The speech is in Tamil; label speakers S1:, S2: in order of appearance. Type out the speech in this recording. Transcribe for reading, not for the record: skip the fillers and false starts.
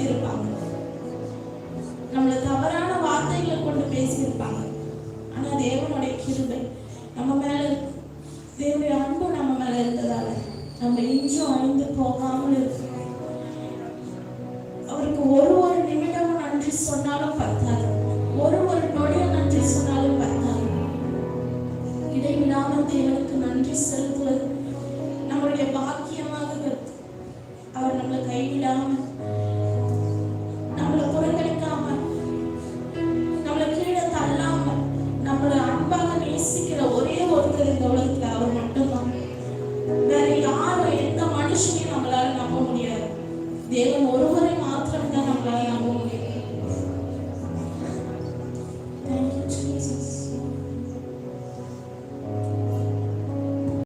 S1: செய்திருப்பாங்க, நம்மளை தவறான வார்த்தைகளை கொண்டு பேசியிருப்பாங்க. ஆனா தேவனுடைய கிருபை நம்ம மேல, தேவனுடைய அன்பு நம்ம மேல இருந்ததால நம்ம இன்றும் அழிந்து போகாமல் இருக்கிறோம். அவருக்கு ஒரு நிமிடமும் நன்றி சொன்னாலும் பத்தாது, ஒரு நொடியும் நன்றி சொன்னாலும் பத்தாது. இடைவிடாமல் தேவனுக்கு நன்றி செலுத்துவது நம்மளுடைய பாக்கியமாக இருக்கு. அவர் நம்மளை கைவிடாமல், நம்மளை புறக்கணிக்காமல், நம்மளை கீழே தள்ளாமல், நம்மளை அன்பாக நேசிக்கிற ஒரே ஒருத்தர் இந்த உலகத்துல அவர் மட்டும்தான். வேற யாரும், எந்த மனுஷனையும் நம்மளால நம்ப முடியாது. தேவன் ஒருவரை மாத்திரம் தான் நம்மளால நம்ப